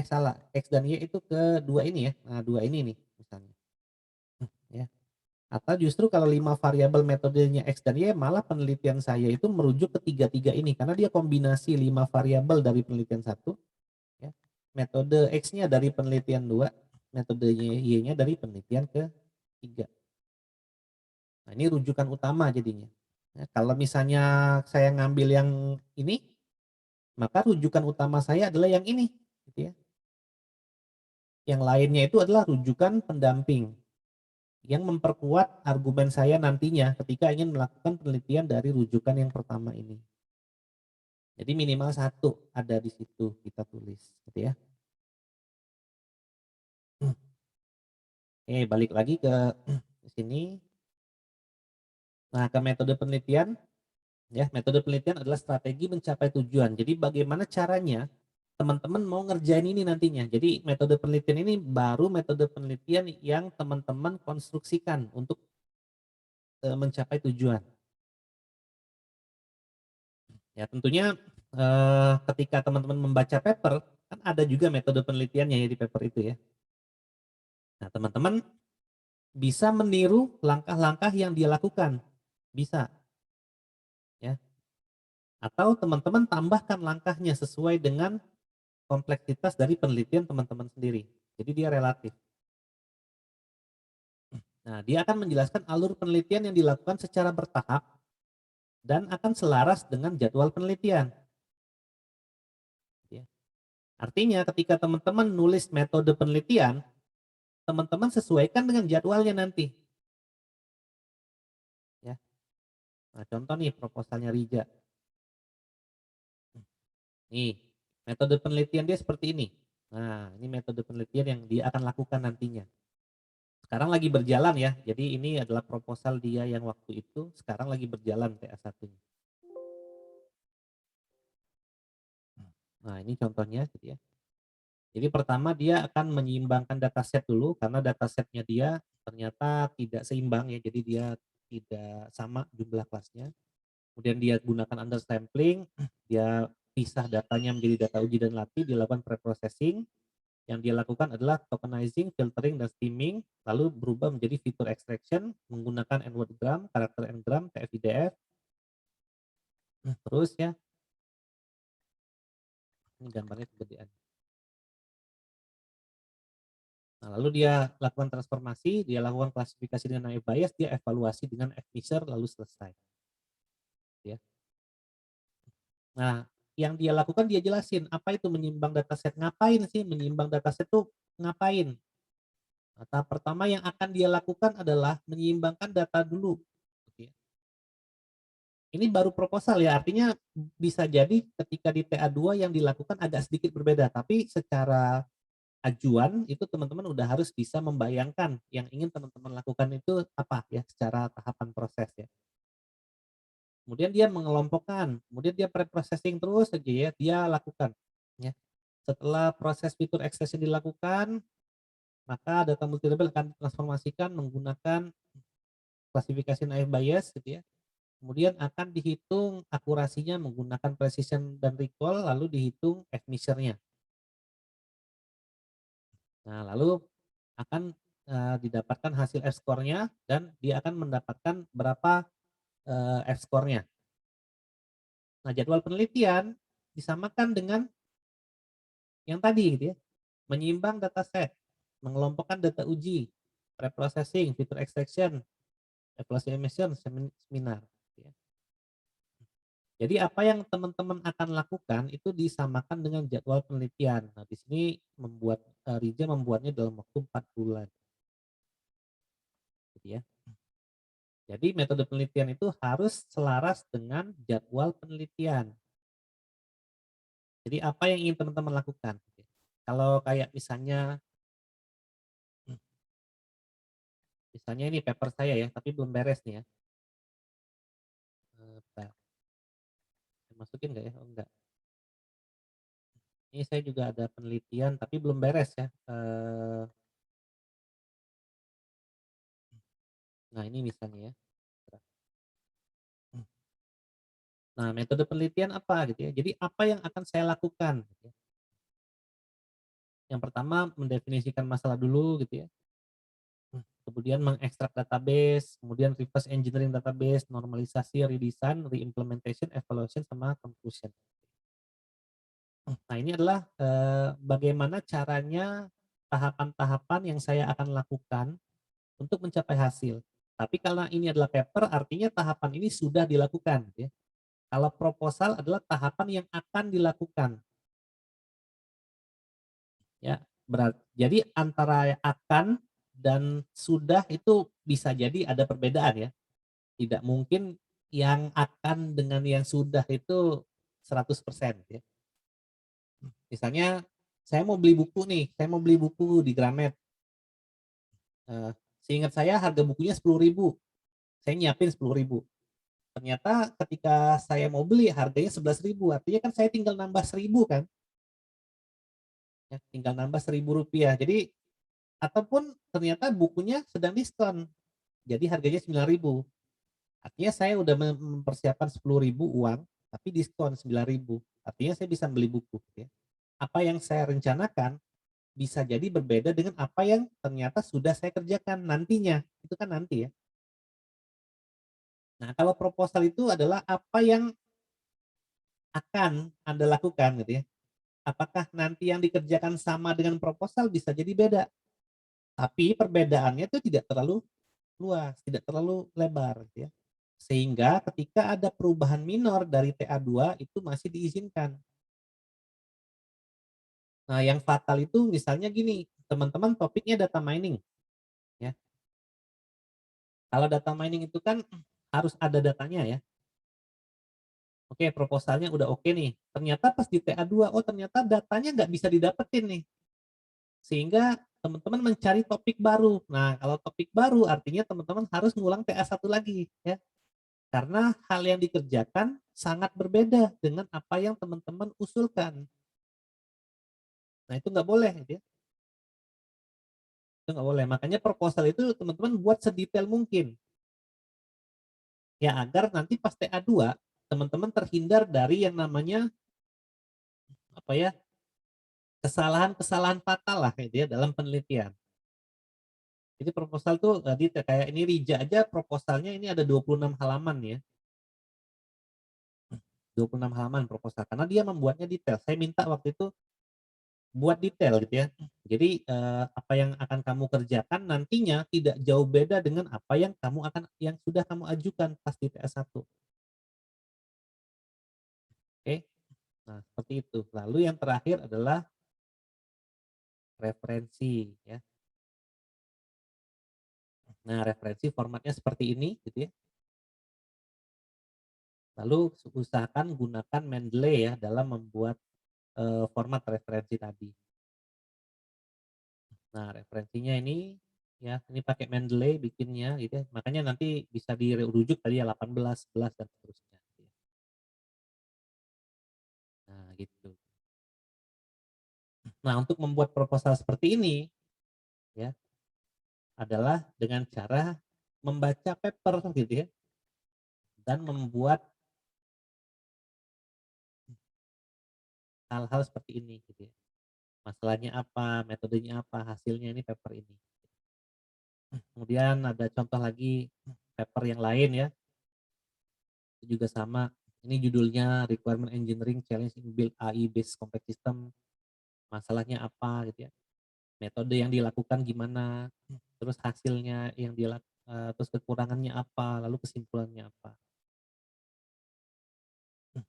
Salah, X dan Y itu ke dua ini ya. Nah dua ini nih misalnya. Ya. Atau justru kalau 5 variabel metodenya X dan Y, malah penelitian saya itu merujuk ke tiga-tiga ini. Karena dia kombinasi 5 variabel dari penelitian satu, ya. Metode X-nya dari penelitian 2, metode Y-nya dari penelitian ketiga. Nah ini rujukan utama jadinya. Nah, kalau misalnya saya ngambil yang ini, maka rujukan utama saya adalah yang ini. Gitu ya. Yang lainnya itu adalah rujukan pendamping yang memperkuat argumen saya nantinya ketika ingin melakukan penelitian dari rujukan yang pertama ini. Jadi minimal satu ada di situ kita tulis, gitu ya. Oke, balik lagi ke sini. Nah, ke metode penelitian, ya, metode penelitian adalah strategi mencapai tujuan. Jadi bagaimana caranya teman-teman mau ngerjain ini nantinya. Jadi metode penelitian ini baru metode penelitian yang teman-teman konstruksikan untuk mencapai tujuan. Ya tentunya ketika teman-teman membaca paper, kan ada juga metode penelitiannya ya di paper itu ya. Nah teman-teman bisa meniru langkah-langkah yang dia lakukan, bisa. Ya. Atau teman-teman tambahkan langkahnya sesuai dengan kompleksitas dari penelitian teman-teman sendiri. Jadi dia relatif. Nah dia akan menjelaskan alur penelitian yang dilakukan secara bertahap dan akan selaras dengan jadwal penelitian. Ya. Artinya ketika teman-teman nulis metode penelitian, teman-teman sesuaikan dengan jadwalnya nanti. Ya. Nah, contoh nih proposalnya Rija. Nih, metode penelitian dia seperti ini. Nah, ini metode penelitian yang dia akan lakukan nantinya. Sekarang lagi berjalan ya. Jadi ini adalah proposal dia yang waktu itu, sekarang lagi berjalan TA1-nya. Nah, ini contohnya gitu ya. Jadi pertama dia akan menyeimbangkan dataset dulu karena datasetnya dia ternyata tidak seimbang ya. Jadi dia tidak sama jumlah kelasnya. Kemudian dia gunakan undersampling, dia pisah datanya menjadi data uji dan latih, dilakukan preprocessing. Yang dia lakukan adalah tokenizing, filtering, dan steaming, lalu berubah menjadi fitur extraction menggunakan N-word-gram, karakter N-gram, TF-IDF. Terus ya, ini gambarnya kegedean. Nah, lalu dia lakukan transformasi, dia lakukan klasifikasi dengan naive bias, dia evaluasi dengan F-measure, lalu selesai. Ya. Nah, yang dia lakukan dia jelasin apa itu menyimbang dataset, ngapain sih menyimbang dataset itu ngapain. Nah, tahap pertama yang akan dia lakukan adalah menyeimbangkan data dulu. Ini baru proposal ya, artinya bisa jadi ketika di TA2 yang dilakukan agak sedikit berbeda, tapi secara ajuan itu teman-teman udah harus bisa membayangkan yang ingin teman-teman lakukan itu apa ya secara tahapan proses ya. Kemudian dia mengelompokkan, kemudian dia pre-processing terus aja ya, dia lakukan ya. Setelah proses fitur extraction dilakukan, maka data multi-level akan ditransformasikan menggunakan klasifikasi naive bias gitu ya. Kemudian akan dihitung akurasinya menggunakan precision dan recall, lalu dihitung F-measure-nya. Nah, lalu akan didapatkan hasil F-score-nya dan dia akan mendapatkan berapa F-score-nya. Nah, jadwal penelitian disamakan dengan yang tadi gitu ya. Menyimbang dataset, mengelompokkan data uji, preprocessing, fitur extraction, evaluasi emission, seminar. Gitu ya. Jadi apa yang teman-teman akan lakukan itu disamakan dengan jadwal penelitian. Nah, di sini Rija membuatnya dalam waktu 4 bulan. Gitu ya. Jadi metode penelitian itu harus selaras dengan jadwal penelitian. Jadi apa yang ingin teman-teman lakukan? Kalau kayak misalnya ini paper saya ya, tapi belum beres nih ya. Bentar, saya masukin nggak ya? Oh enggak. Ini saya juga ada penelitian tapi belum beres ya. Nah ini misalnya ya. Nah metode penelitian apa gitu ya. Jadi apa yang akan saya lakukan gitu ya. Yang pertama mendefinisikan masalah dulu gitu ya. Kemudian mengekstrak database, kemudian reverse engineering database, normalisasi, redesign, reimplementation, evaluation, sama conclusion. Nah ini adalah bagaimana caranya tahapan-tahapan yang saya akan lakukan untuk mencapai hasil. Tapi karena ini adalah paper, artinya tahapan ini sudah dilakukan. Ya. Kalau proposal adalah tahapan yang akan dilakukan. Ya, jadi antara akan dan sudah itu bisa jadi ada perbedaan ya. Tidak mungkin yang akan dengan yang sudah itu 100% ya. Misalnya saya mau beli buku nih, saya mau beli buku di Gramet. Seingat saya harga bukunya 10.000. Saya nyiapin 10.000. Ternyata ketika saya mau beli harganya 11.000. Artinya kan saya tinggal nambah 1.000 kan. Ya, tinggal nambah Rp1.000. Jadi ataupun ternyata bukunya sedang diskon. Jadi harganya 9.000. Artinya saya udah mempersiapkan 10.000 uang, tapi diskon 9.000. Artinya saya bisa beli buku. Ya. Apa yang saya rencanakan bisa jadi berbeda dengan apa yang ternyata sudah saya kerjakan nantinya. Itu kan nanti ya. Nah, kalau proposal itu adalah apa yang akan Anda lakukan gitu ya. Apakah nanti yang dikerjakan sama dengan proposal bisa jadi beda. Tapi perbedaannya itu tidak terlalu luas, tidak terlalu lebar gitu ya. Sehingga ketika ada perubahan minor dari TA2 itu masih diizinkan. Nah, yang fatal itu misalnya gini, teman-teman topiknya data mining ya. Kalau data mining itu kan harus ada datanya ya. Oke, proposalnya udah oke nih. Ternyata pas di TA2, oh ternyata datanya nggak bisa didapetin nih. Sehingga teman-teman mencari topik baru. Nah, kalau topik baru artinya teman-teman harus ngulang TA1 lagi ya. Karena hal yang dikerjakan sangat berbeda dengan apa yang teman-teman usulkan. Nah, itu nggak boleh gitu ya. Itu nggak boleh. Makanya proposal itu teman-teman buat sedetail mungkin. Ya agar nanti pas TA2 teman-teman terhindar dari yang namanya apa ya, kesalahan-kesalahan fatal lah gitu ya dalam penelitian. Jadi proposal tuh tadi kayak ini Rija aja proposalnya ini ada 26 halaman ya. 26 halaman proposal karena dia membuatnya detail. Saya minta waktu itu buat detail gitu ya. Jadi apa yang akan kamu kerjakan nantinya tidak jauh beda dengan apa yang sudah kamu ajukan pas di TS1. Oke. Nah, seperti itu. Lalu yang terakhir adalah referensi ya. Nah, referensi formatnya seperti ini gitu ya. Lalu usahakan gunakan Mendeley ya dalam membuat format referensi tadi. Nah, referensinya ini ya, ini pakai Mendeley bikinnya gitu ya. Makanya nanti bisa dirujuk tadi ya 18, 11 dan seterusnya. Gitu ya. Nah, gitu. Nah, untuk membuat proposal seperti ini ya adalah dengan cara membaca paper gitu ya dan membuat hal-hal seperti ini gitu ya. Masalahnya apa, metodenya apa, hasilnya ini paper ini. Kemudian ada contoh lagi paper yang lain ya. Itu juga sama. Ini judulnya Requirement Engineering Challenge in Build AI Based Complex System. Masalahnya apa gitu ya. Metode yang dilakukan gimana, terus hasilnya yang terus kekurangannya apa, lalu kesimpulannya apa.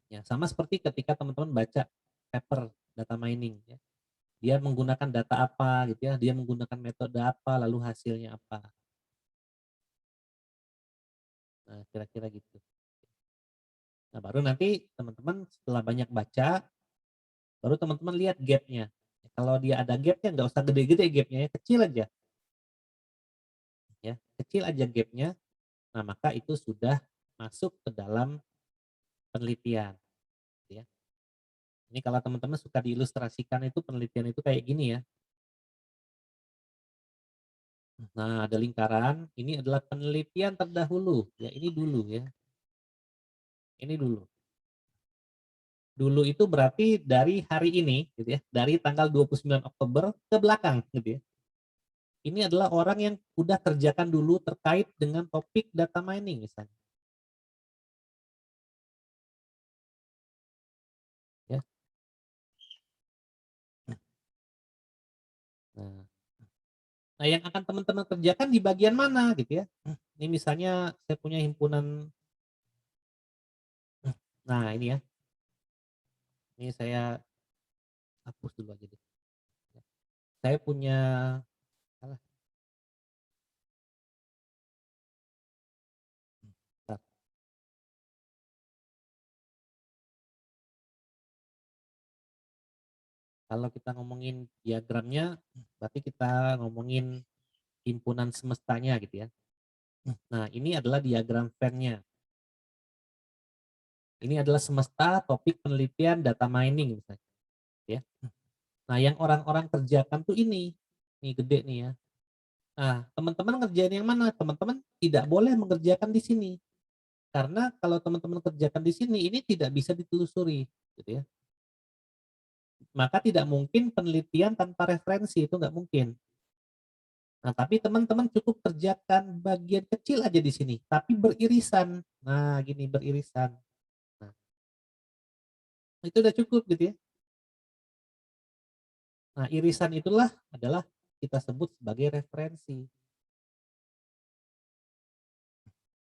Ya, sama seperti ketika teman-teman baca paper data mining ya. Dia menggunakan data apa gitu ya, dia menggunakan metode apa, lalu hasilnya apa. Nah, kira-kira gitu. Nah, baru nanti teman-teman setelah banyak baca, baru teman-teman lihat gap-nya. Kalau dia ada gap-nya nggak usah gede-gede gap-nya ya, kecil aja ya, kecil aja gap-nya, nah maka itu sudah masuk ke dalam penelitian, gitu ya. Ini kalau teman-teman suka diilustrasikan itu penelitian itu kayak gini ya. Nah, ada lingkaran, ini adalah penelitian terdahulu, ya ini dulu ya, ini dulu. Dulu itu berarti dari hari ini gitu ya, dari tanggal 29 Oktober ke belakang gitu ya. Ini adalah orang yang udah kerjakan dulu terkait dengan topik data mining misalnya, ya. Nah nah yang akan teman-teman kerjakan di bagian mana gitu ya. Ini misalnya saya punya himpunan, nah ini ya, ini saya hapus dulu aja deh. Saya punya, salah, bentar. Kalau kita ngomongin diagramnya, berarti kita ngomongin himpunan semestanya gitu ya. Nah, ini adalah diagram Venn-nya. Ini adalah semesta topik penelitian data mining misalnya, ya. Nah, yang orang-orang kerjakan tuh ini gede nih ya. Nah, teman-teman ngerjain yang mana? Teman-teman tidak boleh mengerjakan di sini. Karena kalau teman-teman kerjakan di sini, ini tidak bisa ditelusuri, gitu ya. Maka tidak mungkin penelitian tanpa referensi, itu nggak mungkin. Nah, tapi teman-teman cukup kerjakan bagian kecil aja di sini, tapi beririsan. Nah, gini beririsan. Nah, itu udah cukup gitu ya. Nah, irisan itulah adalah kita sebut sebagai referensi,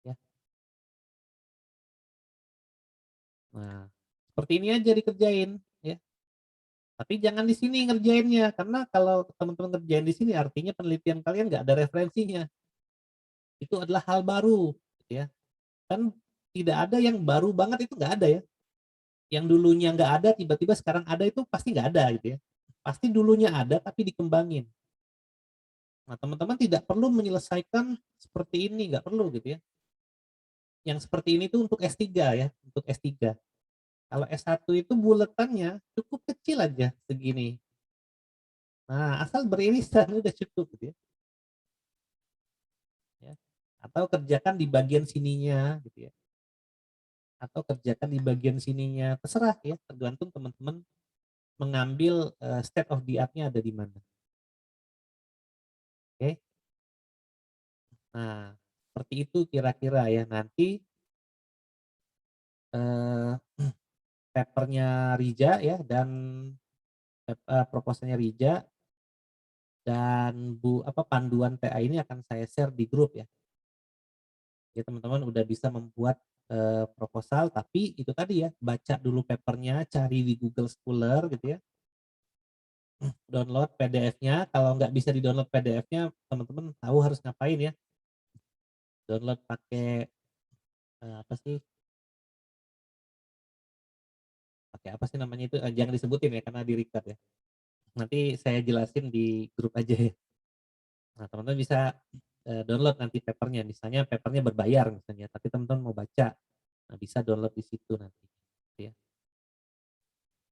ya. Nah, seperti ini aja dikerjain, ya. Tapi jangan di sini ngerjainnya, karena kalau teman-teman ngerjain di sini artinya penelitian kalian nggak ada referensinya. Itu adalah hal baru, gitu ya. Kan tidak ada yang baru banget itu nggak ada ya. Yang dulunya nggak ada tiba-tiba sekarang ada itu pasti nggak ada gitu ya. Pasti dulunya ada tapi dikembangin. Nah, teman-teman tidak perlu menyelesaikan seperti ini, nggak perlu gitu ya. Yang seperti ini tuh untuk S3 ya, untuk S3. Kalau S1 itu buletannya cukup kecil aja segini. Nah, asal beririsan udah cukup gitu ya. Ya. Atau kerjakan di bagian sininya gitu ya. Atau kerjakan di bagian sininya, terserah ya, tergantung teman-teman mengambil state of the art-nya ada di mana. Oke. Nah, seperti itu kira-kira ya. Nanti eh, papernya Rija ya dan proposalnya Rija dan panduan TA ini akan saya share di grup ya. Ya teman-teman udah bisa membuat proposal, tapi itu tadi ya, baca dulu papernya, cari di Google Scholar gitu ya, download PDF-nya. Kalau nggak bisa di-download PDF-nya, teman-teman tahu harus ngapain ya. Download pakai apa sih? Pakai apa sih namanya itu? Jangan disebutin ya karena di-record ya. Nanti saya jelasin di grup aja ya. Nah, teman-teman bisa download nanti papernya. Misalnya papernya berbayar misalnya, tapi teman-teman mau baca, nah bisa download di situ nanti. Ya.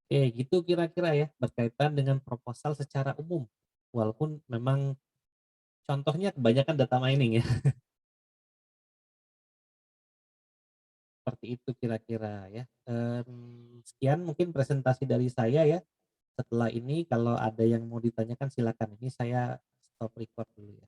Oke, gitu kira-kira ya berkaitan dengan proposal secara umum. Walaupun memang contohnya kebanyakan data mining ya. Seperti itu kira-kira ya. Sekian mungkin presentasi dari saya ya. Setelah ini kalau ada yang mau ditanyakan silakan. Ini saya stop record dulu ya.